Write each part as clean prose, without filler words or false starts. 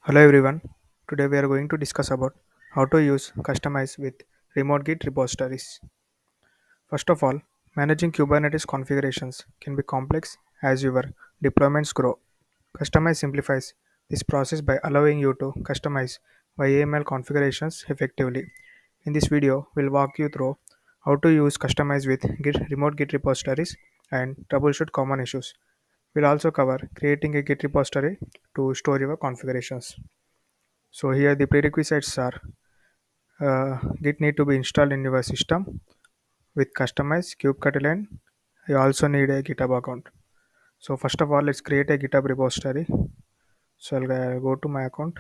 Hello everyone. Today we are going to discuss about how to use Kustomize with Remote Git Repositories. First of all, managing Kubernetes configurations can be complex as your deployments grow. Kustomize simplifies this process by allowing you to customize YAML configurations effectively. In this video, we'll walk you through how to use Kustomize with Remote Git Repositories and troubleshoot common issues. We'll also cover creating a Git repository to store your configurations. So here the prerequisites are Git need to be installed in your system with customized kubectl. You also need a GitHub account. So first of all, let's create a GitHub repository. So I'll go to my account.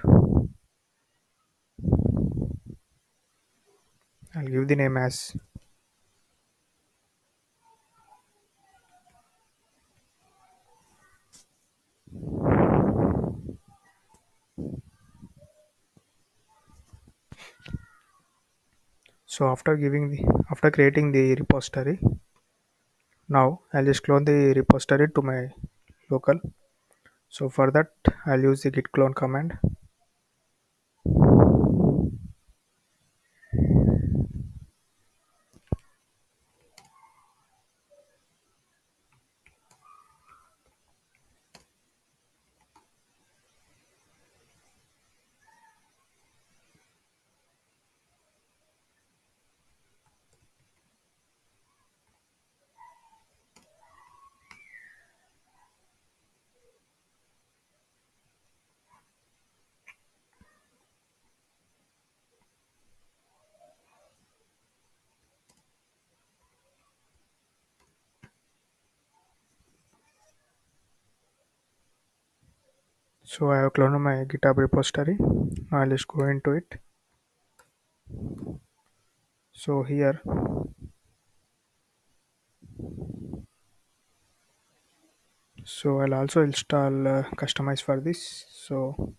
I'll give the name as. So after creating the repository, now I'll just clone the repository to my local. So for that, I'll use the git clone command. So I have cloned my GitHub repository. Now I'll just go into it. So here, so I'll also install Customize for this. So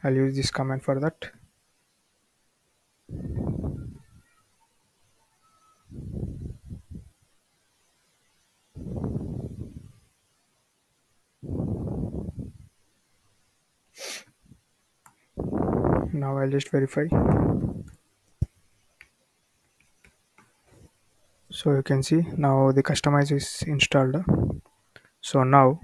I'll use this command for that. Now I'll just verify. So you can see now the Customize is installed. So now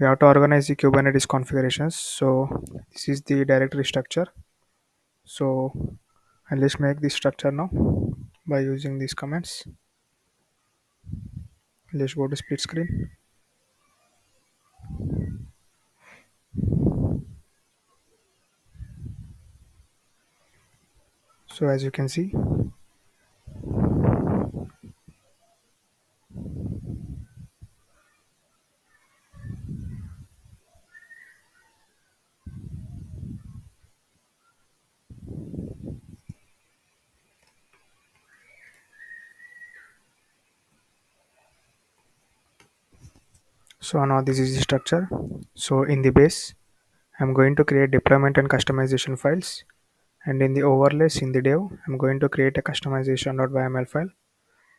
we have to organize the Kubernetes configurations. So this is the directory structure. So I'll just make this structure now by using these commands. Let's go to split screen. So as you can see, so now this is the structure. So in the base, I'm going to create deployment and customization files. And in the overlays in the dev, I'm going to create a customization.yml file.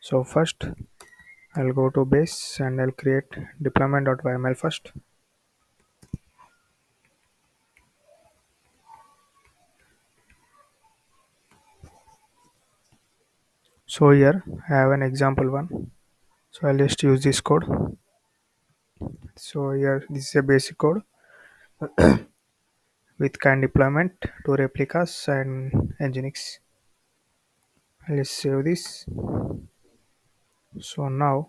So first I'll go to base and I'll create deployment.yml first. So here I have an example one. So I'll just use this code. So here this is a basic code with kind deployment, two replicas and nginx. Let's save this. So now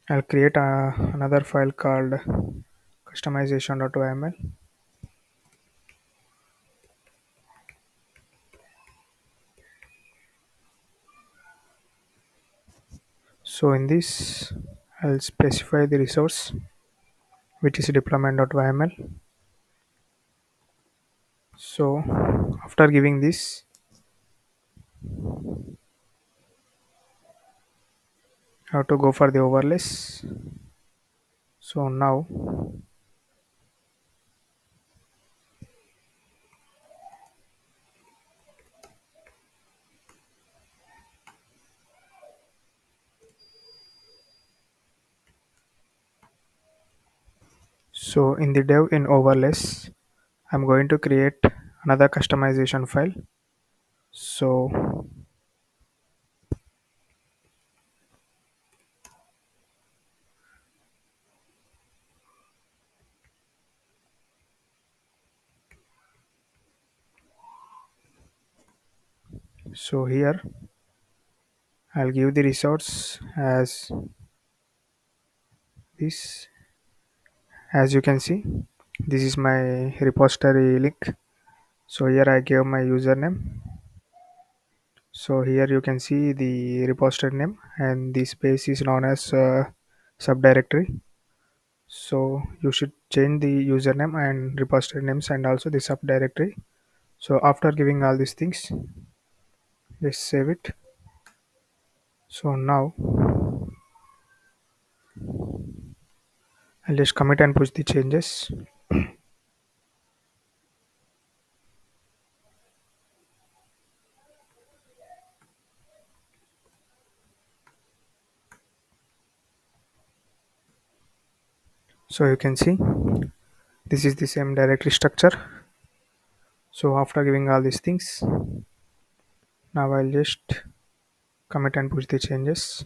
I'll create another file called customization.yml. So in this I'll specify the resource which is deployment.yml. So after giving this, I have to go for the overlays. So now So in the dev in overlays, I'm going to create another customization file. So here I'll give the resource as this. As you can see, this is my repository link. So here I gave my username. So here you can see the repository name, and the space is known as subdirectory. So you should change the username and repository names and also the subdirectory. So after giving all these things, just save it. So now I'll just commit and push the changes. So you can see this is the same directory structure. So after giving all these things, now I'll just commit and push the changes.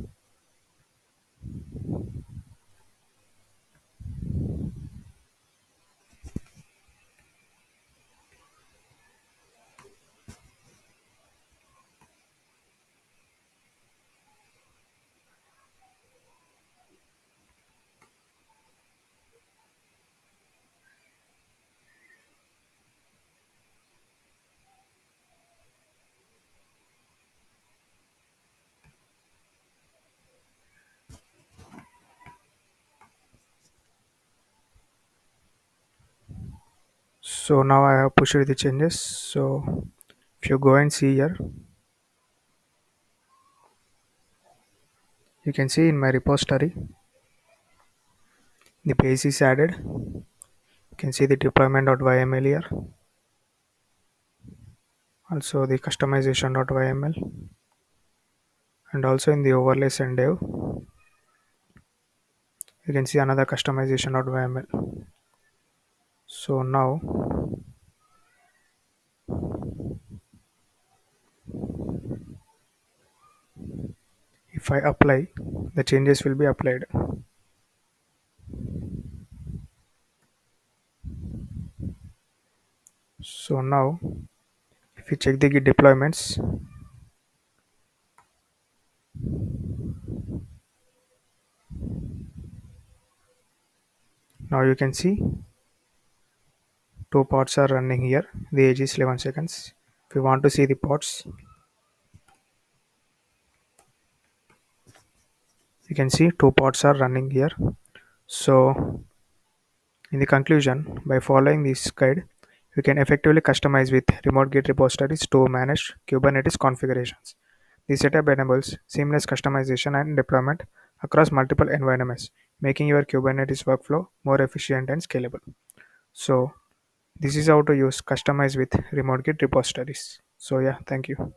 So now I have pushed the changes. So if you go and see here, you can see in my repository the page is added. You can see the deployment.yml here, also the customization.yml, and also in the overlays and dev you can see another customization.yml. So now if I apply, the changes will be applied. So now if you check the git deployments, now you can see two pods are running here. The age is 11 seconds. If you want to see the pods, you can see two pods are running here. So in the conclusion, by following this guide, you can effectively customize with Remote Git Repositories to manage Kubernetes configurations. The setup enables seamless customization and deployment across multiple environments, making your Kubernetes workflow more efficient and scalable. So this is how to use Customize with Remote Git Repositories. So yeah, thank you.